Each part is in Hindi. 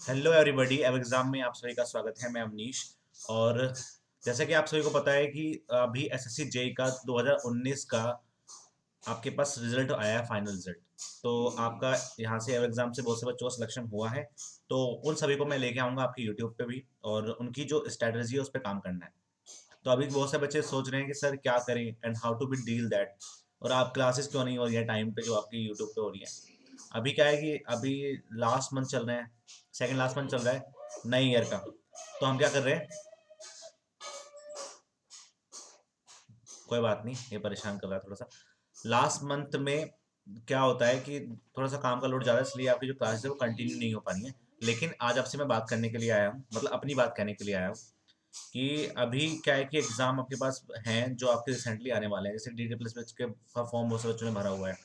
Hello everybody. अब एग्जाम में आप सभी का स्वागत है। मैं अवनीश। और जैसा कि आप सभी को पता है कि अभी एसएससी जेई का 2019 का आपके पास रिजल्ट आया है, फाइनल रिजल्ट। तो आपका यहाँ से अब एग्जाम से बहुत से बच्चों का सिलेक्शन हुआ है। तो उन सभी को मैं लेके आऊँगा आपके यूट्यूब पे भी, और उनकी जो स्ट्रैटेजी है उस पर काम करना है। तो अभी बहुत से बच्चे सोच रहे हैं कि सर क्या करें and how to be deal that, और आप क्लासेस क्यों नहीं हो रही है टाइम पे जो आपकी यूट्यूब पे हो रही है। अभी क्या है कि अभी लास्ट मंथ चल रहे हैं, सेकंड लास्ट मंथ चल रहा है नए ईयर का। तो हम क्या कर रहे हैं, कोई बात नहीं, ये परेशान कर रहा है थोड़ा सा। लास्ट मंथ में क्या होता है कि थोड़ा सा काम का लोड ज़्यादा है, इसलिए आपकी जो क्लासेस है वो कंटिन्यू नहीं हो पा रही है। लेकिन आज आपसे मैं बात करने के लिए आया हूँ, मतलब अपनी बात कहने के लिए आया हूँ कि अभी क्या है कि एग्जाम आपके पास हैं जो आपके रिसेंटली आने वाले हैं। जैसे डी डी प्लस के का फॉर्म बहुत से बच्चों ने भरा हुआ है,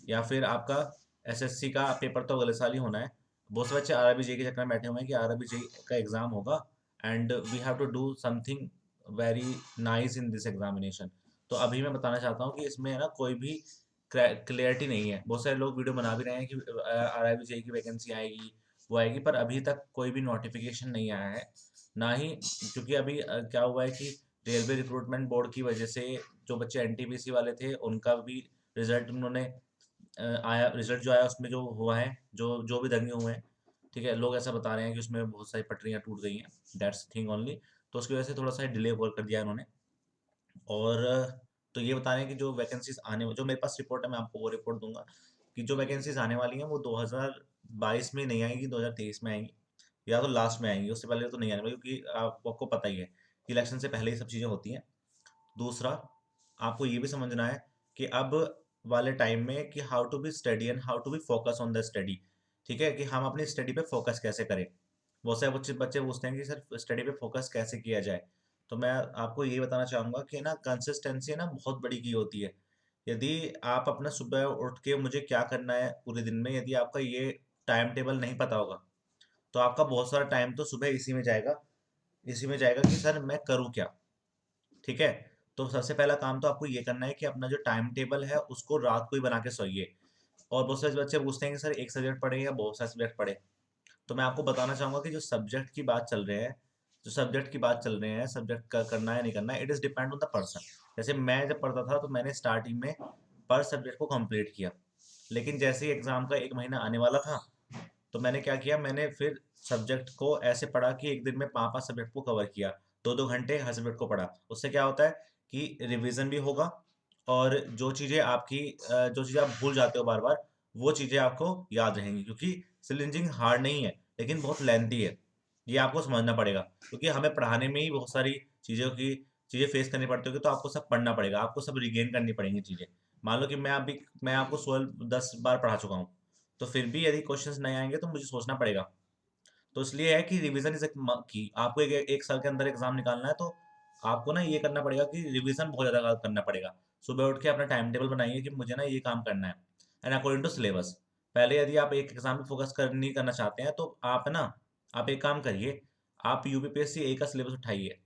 या फिर आपका एसएससी का पेपर तो अगले साल ही होना है। बहुत से बच्चे आरआरबी जेई के चक्कर में बैठे हुए हैं कि आरआरबी जेई का एग्जाम होगा and we have to do something very nice in this examination. तो अभी मैं बताना चाहता हूँ कि इसमें है ना कोई भी क्लियरिटी नहीं है। बहुत सारे लोग वीडियो बना भी रहे हैं कि आरआरबी जेई की वैकेंसी आएगी, वो आएगी, पर अभी तक कोई भी नोटिफिकेशन नहीं आया है। ना ही, क्योंकि अभी क्या हुआ है कि रेलवे रिक्रूटमेंट बोर्ड की वजह से जो बच्चे एनटीपीसी वाले थे उनका भी रिजल्ट उन्होंने आया, रिजल्ट जो आया उसमें जो हुआ है, जो जो भी दंगे हुए हैं, ठीक है, लोग ऐसा बता रहे हैं कि उसमें बहुत सारी पटरियां टूट गई हैं, दैट्स थिंग ओनली। तो उसकी वजह से थोड़ा सा डिले और कर दिया इन्होंने। और तो ये बता रहे हैं कि जो वैकेंसीज आने, जो मेरे पास रिपोर्ट है मैं आपको वो रिपोर्ट दूंगा कि जो वैकेंसीज आने वाली हैं वो 2022 में नहीं आएंगी, 2023 में आएंगी, या तो लास्ट में आएंगी, उससे पहले तो नहीं आने वाली, क्योंकि आपको पता ही है कि इलेक्शन से पहले ही सब चीज़ें होती हैं। दूसरा, आपको ये भी समझना है कि अब वाले टाइम में कि how to be study and how to be focus on the study. ठीक है, कि हम अपनी स्टडी पे फोकस कैसे करें। बहुत सारे बच्चे बच्चे पूछते हैं कि सर स्टडी पे फोकस कैसे किया जाए। तो मैं आपको ये बताना चाहूँगा कि ना कंसिस्टेंसी ना बहुत बड़ी की होती है। यदि आप अपना सुबह उठ के मुझे क्या करना है पूरे दिन में, यदि आपका ये टाइम टेबल नहीं पता होगा, तो आपका बहुत सारा टाइम तो सुबह इसी में जाएगा, इसी में जाएगा कि सर मैं करूँ क्या। ठीक है, तो सबसे पहला काम तो आपको ये करना है कि अपना जो टाइम टेबल है उसको रात को ही बना के सोइए। और बहुत सारे बच्चे पूछते हैं कि सर एक सब्जेक्ट पढ़े या बहुत सारे सब्जेक्ट पढ़े। तो मैं आपको बताना चाहूंगा कि जो सब्जेक्ट की बात चल रहे हैं, जो सब्जेक्ट की बात चल रहे हैं, सब्जेक्ट का करना है नहीं करना है, it is depend on the person. जैसे मैं जब पढ़ता था तो मैंने स्टार्टिंग में पर सब्जेक्ट को कंप्लीट किया, लेकिन जैसे ही एग्ज़ाम का एक महीना आने वाला था तो मैंने क्या किया, मैंने फिर सब्जेक्ट को ऐसे पढ़ा कि एक दिन में 5-5 सब्जेक्ट को कवर किया। 2-2 घंटे हर सब्जेक्ट को पढ़ा। उससे क्या होता है कि रिवीजन भी होगा, और जो चीज़ें आपकी जो चीज़ें आप भूल जाते हो बार-बार, वो चीज़ें आपको याद रहेंगी, क्योंकि सिविल इंजीनियरिंग हार्ड नहीं है, लेकिन बहुत लेंथी है। ये आपको समझना पड़ेगा, क्योंकि हमें पढ़ाने में ही बहुत सारी चीज़ें फेस करनी पड़ती होगी, तो आपको सब पढ़ना पड़ेगा, आपको सब रिगेन करनी पड़ेंगी चीज़ें। मान लो कि मैं आपको 16-10 बार पढ़ा चुका हूँ, तो फिर भी यदि क्वेश्चंस नहीं आएंगे तो मुझे सोचना पड़ेगा। तो इसलिए है कि रिवीजन इज की आपको एक साल के अंदर एग्जाम निकालना है, तो आपको ना ये करना पड़ेगा कि रिवीजन बहुत ज़्यादा करना पड़ेगा। सुबह उठ के अपना टाइम टेबल बनाइए कि मुझे ना ये काम करना है एंड अकॉर्डिंग टू सिलेबस। पहले यदि आप एक एग्जाम पे फोकस कर नहीं करना चाहते हैं तो आप एक काम करिए, आप यूपीपीएससी ए का सिलेबस उठाइए।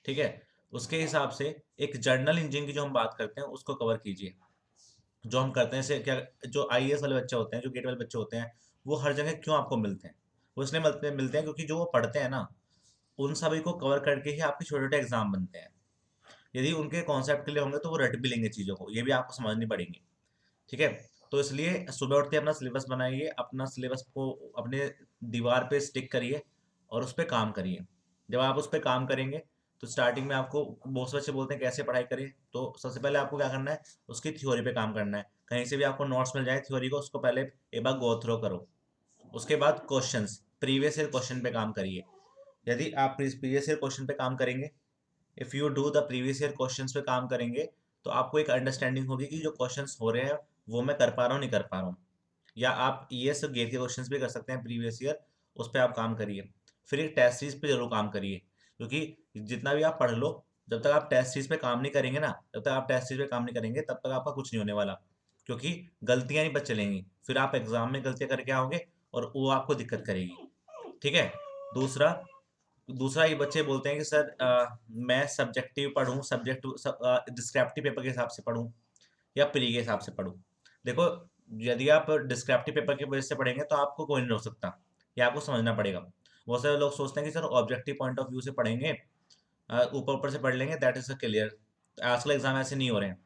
ठीक है, उसके हिसाब से एक जर्नल इंजन की जो हम बात करते हैं उसको कवर कीजिए। जो हम करते हैं, जैसे क्या, जो आईएएस वाले बच्चे होते हैं, जो गेट वाले बच्चे होते हैं, वो हर जगह क्यों आपको मिलते हैं? वो इसलिए मिलते हैं क्योंकि जो वो पढ़ते हैं ना, उन सभी को कवर करके ही आपके छोटे छोटे एग्जाम बनते हैं। यदि उनके कॉन्सेप्ट के लिए होंगे तो वो रट भी लेंगे चीज़ों को, ये भी आपको समझनी पड़ेंगी। ठीक है, तो इसलिए सुबह उठते अपना सिलेबस बनाइए, अपना सिलेबस को अपने दीवार पे स्टिक करिए और उस पर काम करिए। जब आप उस पर काम करेंगे तो स्टार्टिंग में आपको बहुत से बच्चे बोलते हैं कैसे पढ़ाई करें, तो सबसे पहले आपको क्या करना है, उसकी थ्योरी पे काम करना है। कहीं से भी आपको नोट्स मिल जाए थ्योरी को, उसको पहले एक बार गो थ्रो करो। उसके बाद क्वेश्चंस, प्रीवियस ईयर क्वेश्चन पे काम करिए। यदि आप प्रीवियस ईयर क्वेश्चन पे काम करेंगे, if you do the previous year questions पे काम करेंगे, तो आपको एक अंडरस्टैंडिंग होगी कि जो क्वेश्चंस हो रहे हैं वो मैं कर पा रहा हूँ नहीं कर पा रहा हूँ। या आप ईएस और गेट के क्वेश्चंस भी कर सकते हैं प्रीवियस ईयर, उस पर आप काम करिए। फिर एक टेस्ट सीरीज पे जरूर काम करिए, क्योंकि जितना भी आप पढ़ लो, जब तक आप टेस्ट सीरीज पे काम नहीं करेंगे ना, जब तक आप टेस्ट सीरीज पे काम नहीं करेंगे तब तक आपका कुछ नहीं होने वाला। क्योंकि गलतियां नहीं बच चलेंगी, फिर आप एग्जाम में गलतियां करके आओगे और वो आपको दिक्कत करेगी। ठीक है, दूसरा दूसरा ये बच्चे बोलते हैं कि सर मैं सब्जेक्टिव पढूं, सब्जेक्ट डिस्क्रिप्टिव पेपर के हिसाब से पढूं या प्री के हिसाब से पढूं। देखो, यदि आप डिस्क्रिप्टिव पेपर की वजह से पढ़ेंगे तो आपको कोई नहीं रोक सकता। ये आपको समझना पड़ेगा। बहुत सारे लोग सोचते हैं कि sir objective point of view से पढ़ेंगे, ऊपर ऊपर से पढ़ लेंगे, दैट इज अ क्लियर। आजकल एग्जाम ऐसे नहीं हो रहे हैं।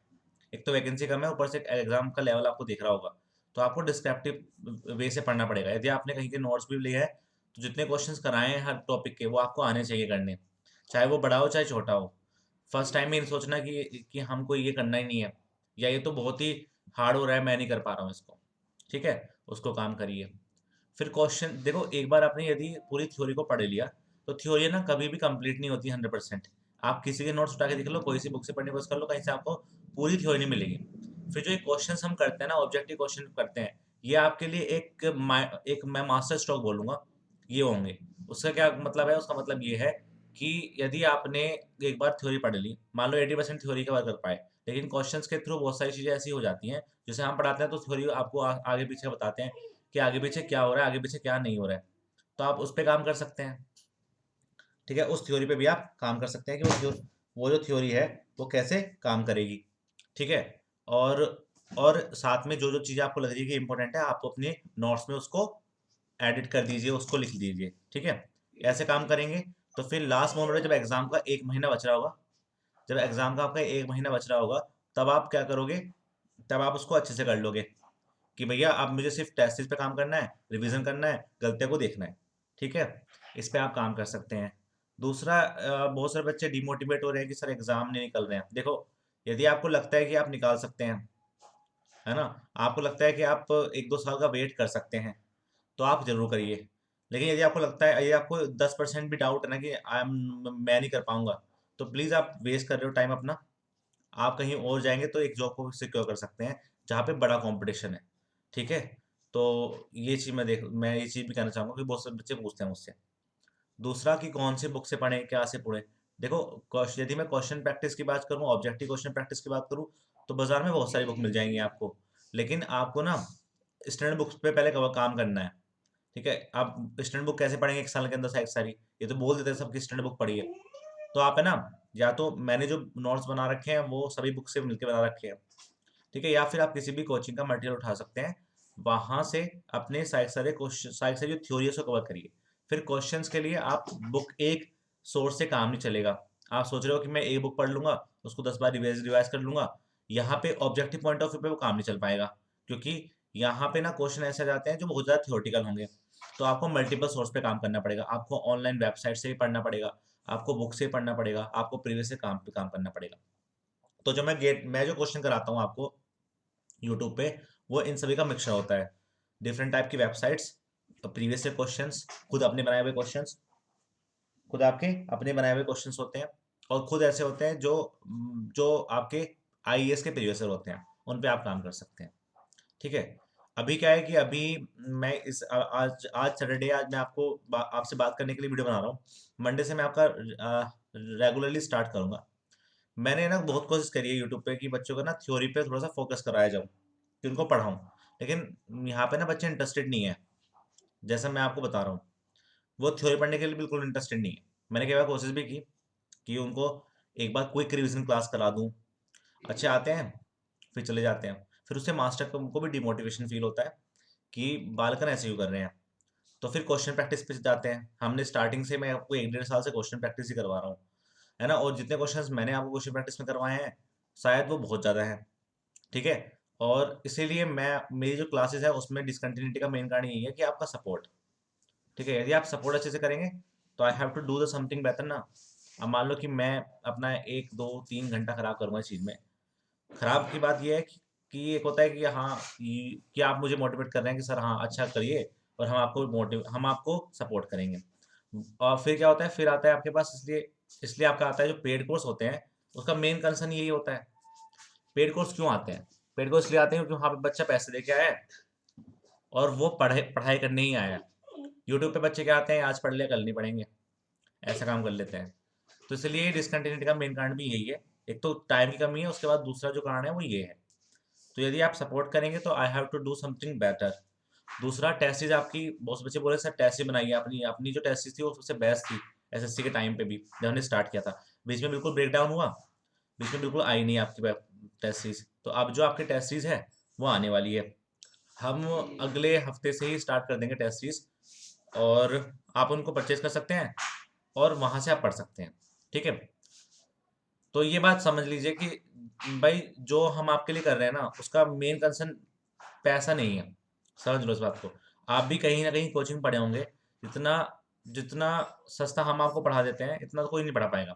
एक तो वैकेंसी कम है, ऊपर से एग्जाम का लेवल आपको दिख रहा होगा। तो आपको डिस्क्रिप्टिव वे से पढ़ना पड़ेगा। यदि आपने कहीं के नोट्स भी लिए हैं तो जितने क्वेश्चंस कराए हैं हर टॉपिक के वो आपको आने चाहिए करने, चाहे वो बड़ा हो चाहे छोटा हो। फर्स्ट टाइम में नहीं सोचना कि हमको ये करना ही नहीं है, या ये तो बहुत ही हार्ड हो रहा है मैं नहीं कर पा रहा हूँ इसको। ठीक है, उसको काम करिए। फिर क्वेश्चन देखो, एक बार आपने यदि पूरी थ्योरी को पढ़ लिया तो थ्योरी ना कभी भी कंप्लीट नहीं होती 100%। आप किसी के नोट्स उठा के देख लो, कोई सी बुक से पढ़ने कोशिश कर लो, कहीं से आपको पूरी थ्योरी नहीं मिलेगी। फिर जो ये क्वेश्चंस हम करते हैं ना, ऑब्जेक्टिव क्वेश्चन करते हैं, ये आपके लिए एक मैं मास्टर स्ट्रोक बोलूंगा, ये होंगे। उसका क्या मतलब है? उसका मतलब ये है कि यदि आपने एक बार थ्योरी पढ़ ली, मान लो 80% थ्योरी कवर कर पाए, लेकिन क्वेश्चंस के थ्रू बहुत सारी चीजें ऐसी हो जाती हैं, जैसे हम पढ़ाते हैं तो थ्योरी आपको आगे पीछे बताते हैं कि आगे पीछे क्या हो रहा है, आगे पीछे क्या नहीं हो रहा है, तो आप उस पर काम कर सकते हैं। ठीक है, उस थ्योरी पे भी आप काम कर सकते हैं कि वो जो थ्योरी है वो कैसे काम करेगी। ठीक है, और और साथ में जो जो चीज़ें आपको लग रही है कि इंपॉर्टेंट है, आप अपने नोट्स में उसको एडिट कर दीजिए, उसको लिख दीजिए। ठीक है, ऐसे काम करेंगे तो फिर लास्ट मोमेंट में जब एग्जाम का एक महीना बच रहा होगा, जब एग्जाम का आपका एक महीना बच रहा होगा, तब आप क्या करोगे? तब आप उसको अच्छे से कर लोगे कि भैया अब मुझे सिर्फ टेस्ट पे काम करना है, रिवीजन करना है, गलतियों को देखना है। ठीक है, इस पे आप काम कर सकते हैं। दूसरा, बहुत सारे बच्चे डिमोटिवेट हो रहे हैं कि सर एग्जाम नहीं निकल रहे हैं। देखो, यदि आपको लगता है कि आप निकाल सकते हैं, है ना, आपको लगता है कि आप 1-2 साल का वेट कर सकते हैं, तो आप जरूर करिए। लेकिन यदि आपको लगता है, यदि आपको 10% भी डाउट है ना कि मैं नहीं कर पाऊंगा, तो प्लीज़ आप वेस्ट कर रहे हो टाइम अपना। आप कहीं और जाएंगे तो एक जॉब को सिक्योर कर सकते हैं जहाँ पे बड़ा कंपटीशन है। ठीक है, तो ये चीज़ मैं ये चीज़ भी कहना चाहूँगा कि बहुत सारे बच्चे पूछते हैं मुझसे। दूसरा कि कौन सी बुक से पढ़ें, क्या से पढ़ें। देखो, यदि मैं क्वेश्चन प्रैक्टिस की बात करूँ, ऑब्जेक्टिव क्वेश्चन प्रैक्टिस की बात करूँ, तो बाजार में बहुत सारी बुक मिल जाएंगी आपको। लेकिन आपको ना स्टैंडर्ड बुक्स पे पहले काम करना है। ठीक है, आप स्टैंडर्ड बुक कैसे पढ़ेंगे एक साल के अंदर सारी सारी? ये तो बोल देते हैं सबकी स्टैंडर्ड बुक पढ़िए। तो आप है ना, या तो मैंने जो नोट्स बना रखे हैं वो सभी बुक से मिलकर बना रखे हैं। ठीक है, या फिर आप किसी भी कोचिंग का मटेरियल उठा सकते हैं, वहां से अपने साइड सारे क्वेश्चन, साइड से जो थ्योरी है उसको कवर करिए। फिर क्वेश्चंस के लिए आप बुक एक सोर्स से काम नहीं चलेगा। आप सोच रहे हो कि मैं एक बुक पढ़ लूंगा, उसको 10 बार रिवाइज रिवाइज कर लूंगा, यहाँ पे ऑब्जेक्टिव पॉइंट ऑफ व्यू पे वो काम नहीं चल पाएगा, क्योंकि यहाँ पे ना क्वेश्चन ऐसे आ जाते हैं जो बहुत ज़्यादा थियोरटिकल होंगे। तो आपको मल्टीपल सोर्स पे काम करना पड़ेगा, आपको ऑनलाइन वेबसाइट से भी पढ़ना पड़ेगा, आपको बुक से पढ़ना पड़ेगा, आपको प्रीवियस से काम पे काम करना पड़ेगा। तो जो मैं जो क्वेश्चन कराता हूँ आपको यूट्यूब पे, वो इन सभी का मिक्सचर होता है। डिफरेंट टाइप की वेबसाइट्स, प्रीवियस से क्वेश्चंस, खुद अपने बनाए हुए क्वेश्चंस, खुद आपके अपने बनाए हुए क्वेश्चंस होते हैं, और खुद ऐसे होते हैं जो जो आपके आईएएस के प्रीवियस होते हैं, उन पे आप काम कर सकते हैं। ठीक है, अभी क्या है कि अभी मैं आज आज सैटरडे, आज मैं आपसे बात करने के लिए वीडियो बना रहा हूँ। मंडे से मैं आपका रेगुलरली स्टार्ट करूंगा। मैंने ना बहुत कोशिश करी है यूट्यूब पे कि बच्चों को ना थ्योरी पे थोड़ा सा फोकस कराया जाऊँ, कि उनको पढ़ाऊँ। लेकिन यहाँ पे ना बच्चे इंटरेस्टेड नहीं है, जैसा मैं आपको बता रहा हूँ, वो थ्योरी पढ़ने के लिए बिल्कुल इंटरेस्टेड नहीं है। मैंने कई बार कोशिश भी की कि उनको एक बार क्विक रिवीजन क्लास करा दूँ, अच्छे आते हैं, फिर चले जाते हैं। फिर उससे मास्टर को भी डिमोटिवेशन फील होता है कि बालकन ऐसे क्यों कर रहे हैं। तो फिर क्वेश्चन प्रैक्टिस पे जाते हैं। हमने स्टार्टिंग से, मैं आपको 1-1.5 साल से क्वेश्चन प्रैक्टिस ही करवा रहा हूँ, है ना, और जितने क्वेश्चंस मैंने आपको क्वेश्चन प्रैक्टिस में करवाए हैं, शायद वो बहुत ज़्यादा है। ठीक है, और इसीलिए मैं, मेरी जो क्लासेस है उसमें डिसकंटिन्यूटी का मेन कारण यही है कि आपका सपोर्ट। ठीक है, यदि आप सपोर्ट अच्छे से करेंगे तो I have to do the something better ना। अब मान लो कि मैं अपना 1-2-3 घंटा खराब करूंगा इस चीज़ में। खराब की बात यह है कि एक होता है कि हाँ, कि आप मुझे मोटिवेट कर रहे हैं कि सर हाँ अच्छा करिए, और हम आपको सपोर्ट करेंगे। और फिर क्या होता है, फिर आता है आपके पास, इसलिए इसलिए आपका आता है जो पेड कोर्स होते हैं, उसका मेन कंसर्न यही होता है। पेड कोर्स क्यों आते हैं? पेड कोर्स इसलिए आते हैं क्योंकि वहाँ पे बच्चा पैसे दे के आया है और वो पढ़ाई पढ़ाई करने ही आया है। यूट्यूब पे बच्चे क्या आते हैं, आज पढ़ लिया कल नहीं पढ़ेंगे, ऐसा काम कर लेते हैं। तो इसलिए डिसकंटिन्यूटी का मेन कारण भी यही है। एक तो टाइम की कमी है, उसके बाद दूसरा जो कारण है वो ये है। तो यदि आप सपोर्ट करेंगे तो I have to do something better. दूसरा, टेस्टेज आपकी, बहुत से बच्चे बोले सर टेस्ट बनाइए, अपनी अपनी जो टेस्टेज थी वो सबसे बेस्ट थी एसएससी के टाइम पे भी, जब हमने स्टार्ट किया था। बीच में बिल्कुल ब्रेक डाउन हुआ, बीच में बिल्कुल आई नहीं आपकी टेस्ट सीरीज। तो अब जो आपकी टेस्ट सीरीज है वो आने वाली है। हम अगले हफ्ते से ही स्टार्ट कर देंगे टेस्ट सीरीज। और आप उनको परचेज कर सकते हैं और वहां से आप पढ़ सकते हैं। ठीक है, तो ये बात समझ लीजिए कि भाई जो हम आपके लिए कर रहे हैं ना, उसका मेन कंसर्न पैसा नहीं है। समझ लो इस बात को। आप भी कहीं ना कहीं कोचिंग पढ़े होंगे, जितना जितना सस्ता हम आपको पढ़ा देते हैं इतना तो कोई नहीं पढ़ा पाएगा।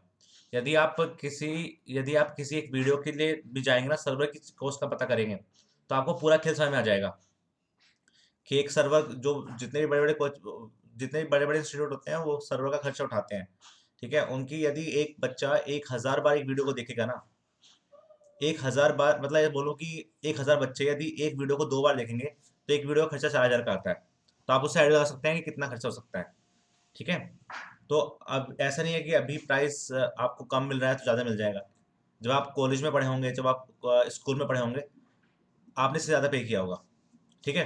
यदि आप किसी यदि आप किसी एक वीडियो के लिए भी जाएंगे ना, सर्वर की कॉस्ट का पता करेंगे, तो आपको पूरा खेल समझ में आ जाएगा कि एक सर्वर जो जितने भी बड़े बड़े इंस्टीट्यूट होते हैं वो सर्वर का खर्चा उठाते हैं। ठीक है, उनकी यदि एक बच्चा 1,000 बार एक वीडियो को देखेगा ना, 1,000 बार मतलब ये बोलो कि 1,000 बच्चे यदि एक वीडियो को 2 बार देखेंगे, तो एक वीडियो का खर्चा 4,000 का आता है। तो आप उससे आइडिया लगा सकते हैं कि कितना खर्चा हो सकता है। ठीक है, तो अब ऐसा नहीं है कि अभी प्राइस आपको कम मिल रहा है तो ज़्यादा मिल जाएगा। जब आप कॉलेज में पढ़े होंगे, जब आप स्कूल में पढ़े होंगे, आपने इससे ज़्यादा पे किया होगा। ठीक है,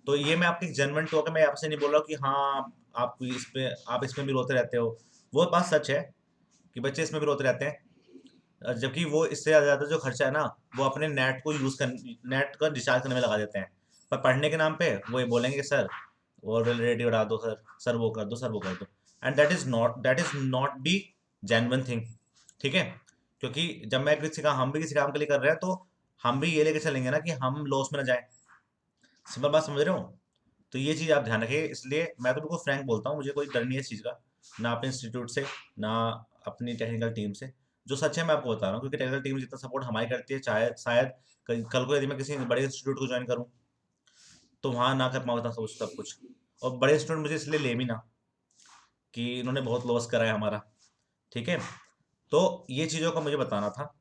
तो ये मैं आपकी जेन्युइन टॉक है, मैं आपसे नहीं बोल रहा हूँ कि हाँ आप इसमें भी रोते रहते हो। वो बात सच है कि बच्चे इसमें भी रोते रहते हैं, जबकि वो इससे ज़्यादा जो खर्चा है ना, वो अपने नेट का रिचार्ज करने में लगा देते हैं। पर पढ़ने के नाम पे वो ये बोलेंगे कि सर वो वैलिडिटी बढ़ा दो, सर सर वो कर दो, सर वो कर दो। And that is not the genuine thing. ठीक है, क्योंकि जब मैं किसी काम हम भी किसी काम के लिए कर रहे हैं, तो हम भी ये लेके चलेंगे ना कि हम लॉस में ना जाए। सिंपल बात समझ रहे हो? तो ये चीज़ आप ध्यान रखिए। इसलिए मैं तो बिल्कुल फ्रैंक बोलता हूँ, मुझे कोई डर नहीं है इस चीज़ का, ना अपने इंस्टीट्यूट से, ना अपनी टेक्निकल टीम से। जो सच है मैं आपको बता रहा हूँ, क्योंकि टेक्निकल टीम जितना सपोर्ट हमारी करती है, चाहे शायद कल को यदि मैं किसी बड़े इंस्टीट्यूट को ज्वाइन करूँ तो वहाँ ना कर पाऊँ इतना सब कुछ। और बड़े इंस्टीट्यूट मुझे इसलिए ले भी ना, कि इन्होंने बहुत लॉस करा है हमारा। ठीक है, तो ये चीज़ों का मुझे बताना था।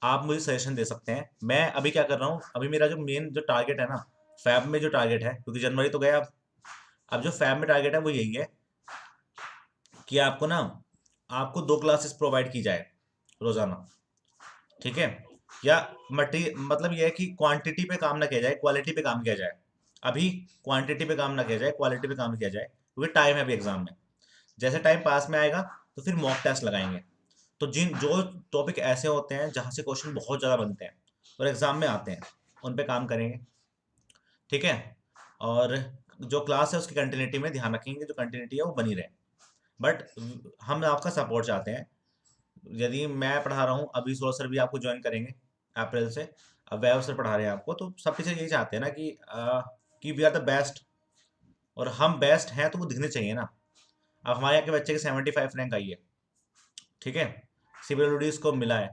आप मुझे सजेशन दे सकते हैं। मैं अभी क्या कर रहा हूँ, अभी मेरा जो मेन जो टारगेट है ना, फैब में जो टारगेट है, क्योंकि जनवरी तो गया अब जो फैब में टारगेट है वो यही है कि आपको 2 क्लासेस प्रोवाइड की जाए रोजाना। ठीक है, या मटी मतलब ये है कि क्वांटिटी पे काम ना किया जाए, क्वालिटी पे काम किया जाए। अभी क्वांटिटी पे काम ना किया जाए, क्वालिटी पे काम किया जाए, क्योंकि टाइम है अभी एग्जाम में। जैसे टाइम पास में आएगा तो फिर मॉक टेस्ट लगाएंगे। तो जिन जो टॉपिक ऐसे होते हैं जहाँ से क्वेश्चन बहुत ज़्यादा बनते हैं और एग्जाम में आते हैं, उन पे काम करेंगे। ठीक है, और जो क्लास है उसकी कंटिन्यूटी में ध्यान रखेंगे, जो कंटिन्यूटी है वो बनी रहे। बट हम आपका सपोर्ट चाहते हैं। यदि मैं पढ़ा रहा हूँ, अभी सोलह सर भी आपको ज्वाइन करेंगे अप्रैल से, अब वैभव सर पढ़ा रहे हैं आपको, तो सब पीछे यही चाहते हैं ना कि वी आर द बेस्ट। और हम बेस्ट हैं तो वो दिखने चाहिए ना। अब हमारे यहाँ के बच्चे की 75 रैंक आई है। ठीक है, सिविल को मिला है,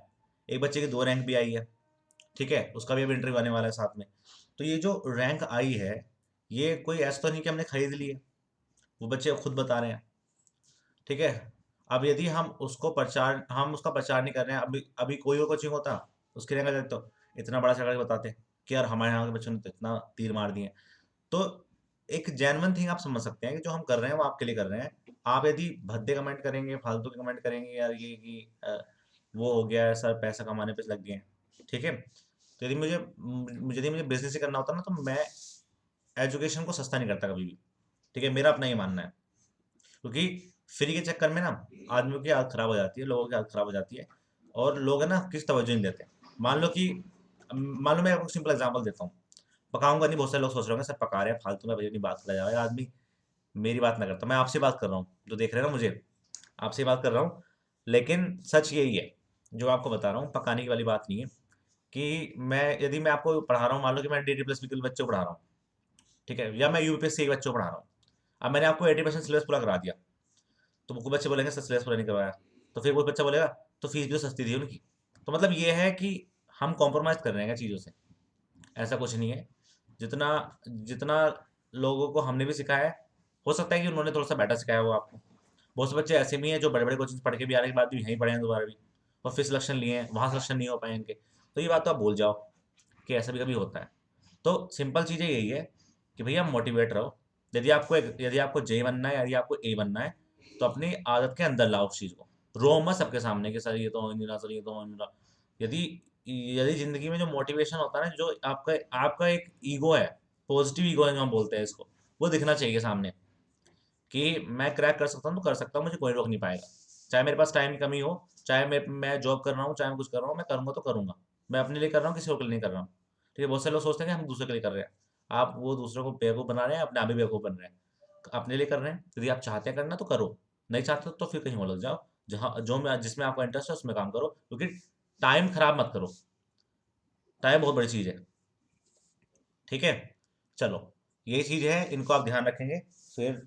एक बच्चे की 2 रैंक भी आई है। ठीक है, उसका भी अब इंटरव्यू आने वाला है साथ में। तो ये जो रैंक आई है, ये कोई ऐसा तो नहीं कि हमने खरीद ली है, वो बच्चे खुद बता रहे हैं। ठीक है, अब यदि हम उसका प्रचार नहीं कर रहे हैं, अभी अभी कोई और कोचिंग होता उसके रैंक आ जाते, तो इतना बड़ा चढ़ा के बताते कि यार हमारे यहाँ के बच्चों ने तो इतना तीर मार दिए। तो एक जेन्युइन थिंग आप समझ सकते हैं कि जो हम कर रहे हैं वो आपके लिए कर रहे हैं। आप यदि भद्दे कमेंट करेंगे, फालतू के कमेंट करेंगे, यार ये कि वो हो गया है सर, पैसा कमाने पे लग गए हैं। ठीक है, तो यदि मुझे बिजनेस ही करना होता ना, तो मैं एजुकेशन को सस्ता नहीं करता कभी भी। ठीक है, मेरा अपना ये मानना है। क्योंकि फ्री के चक्कर में ना आदमियों की हालत खराब हो जाती है, लोगों की हालत खराब हो जाती है, और लोग है ना किस तवज्जो नहीं देते। मान लो मैं आपको सिंपल एग्जांपल देता हूँ। पकाऊंगा नहीं, बहुत सारे लोग सोच रहे होंगे सर पका रहे हैं फालतू में, भैया नहीं बात कर जाएगा आदमी। मेरी बात ना करता, मैं आपसे बात कर रहा हूँ, जो देख रहे हैं ना मुझे, आपसे बात कर रहा हूँ। लेकिन सच यही है, जो आपको बता रहा हूँ, पकाने की वाली बात नहीं है। कि यदि मैं आपको पढ़ा रहा हूँ, मान लो कि मैं DD+P के बच्चों को पढ़ा रहा हूँ। ठीक है, या मैं यूपीएससी के बच्चों को पढ़ा रहा हूँ। अब मैंने आपको 80% सिलेबस पूरा करा दिया, तो वो बच्चे बोलेंगे सर सिलेबस पूरा नहीं करवाया। तो फिर वो बच्चा बोलेगा तो फीस भी तो सस्ती थी उनकी। तो मतलब ये है कि हम कॉम्प्रोमाइज़ कर रहे हैं चीज़ों से, ऐसा कुछ नहीं है। जितना जितना लोगों को हमने भी सिखाया है, हो सकता है कि उन्होंने थोड़ा सा बेटर सिखाया हो आपको। बहुत से बच्चे ऐसे भी हैं जो बड़े बड़े कोचिंग पढ़ के भी आने के बाद भी यहीं पढ़े हैं दोबारा भी, और फिर सिलेक्शन लिए हैं, वहाँ सिलेक्शन नहीं हो पाए इनके। तो ये बात तो आप भूल जाओ कि ऐसा भी कभी होता है। तो सिंपल चीज़ें यही है कि भैया मोटिवेट रहो। यदि आपको जे बनना है, यदि आपको ए बनना है, तो अपनी आदत के अंदर लाओ उस चीज़ को। रो मत सबके सामने कि सर ये तो हो ही नहीं रहा, सर ये तो हो ही नहीं रहा। यदि यदि जिंदगी में जो मोटिवेशन होता है ना, जो आपका आपका एक ईगो है, पॉजिटिव ईगो है जो हम बोलते हैं इसको, वो दिखना चाहिए सामने कि मैं क्रैक कर सकता हूँ तो कर सकता हूँ, मुझे कोई रोक नहीं पाएगा। चाहे मेरे पास टाइम की कमी हो, चाहे मैं जॉब कर रहा हूँ, चाहे मैं कुछ कर रहा हूँ, मैं करूँगा तो करूँगा। मैं अपने लिए कर रहा हूँ, किसी और के लिए नहीं कर रहा हूँ। ठीक है, बहुत से लोग सोचते हैं कि हम दूसरे के लिए कर रहे हैं। आप वो दूसरों को बेवकूफ़ बना रहे हैं, अपने आप भी बेवकूफ़ बन रहे हैं। अपने लिए कर रहे हैं, यदि आप चाहते हैं करना तो करो, नहीं चाहते तो फिर कहीं और लग जाओ, जहाँ जो में जिसमें आपका इंटरेस्ट है उसमें काम करो, क्योंकि टाइम खराब मत करो, टाइम बहुत बड़ी चीज़ है। ठीक है, चलो यही चीज़ है, इनको आप ध्यान रखेंगे। फिर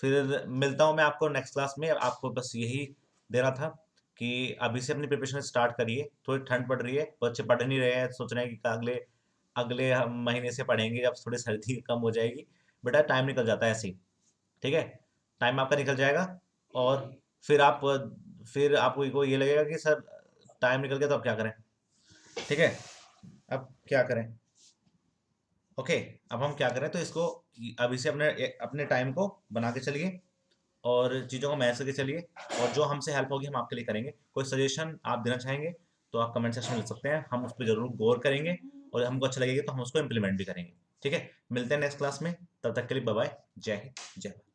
फिर मिलता हूँ मैं आपको नेक्स्ट क्लास में। आपको बस यही दे रहा था कि अभी से अपनी प्रिपरेशन स्टार्ट करिए। थोड़ी ठंड पड़ रही है, बच्चे पढ़ नहीं रहे हैं, सोच रहे हैं कि अगले अगले महीने से पढ़ेंगे जब थोड़ी सर्दी कम हो जाएगी। बेटा टाइम निकल जाता है ऐसे ही, ठीक है, टाइम आपका निकल जाएगा। और फिर आपको को ये लगेगा कि सर टाइम निकल गया तो अब क्या करें। ठीक है, अब क्या करें। ओके, अब हम क्या करें तो इसको अभी से अपने अपने टाइम को बना के चलिए और चीज़ों को मैनेज करके चलिए, और जो हमसे हेल्प होगी हम आपके लिए करेंगे। कोई सजेशन आप देना चाहेंगे तो आप कमेंट सेक्शन में लिख सकते हैं, हम उस पर जरूर गौर करेंगे, और हमको अच्छा लगेगा तो हम उसको इम्प्लीमेंट भी करेंगे। ठीक है, मिलते हैं नेक्स्ट क्लास में, तब तक के लिए बाय बाय, जय हिंद, जय भारत।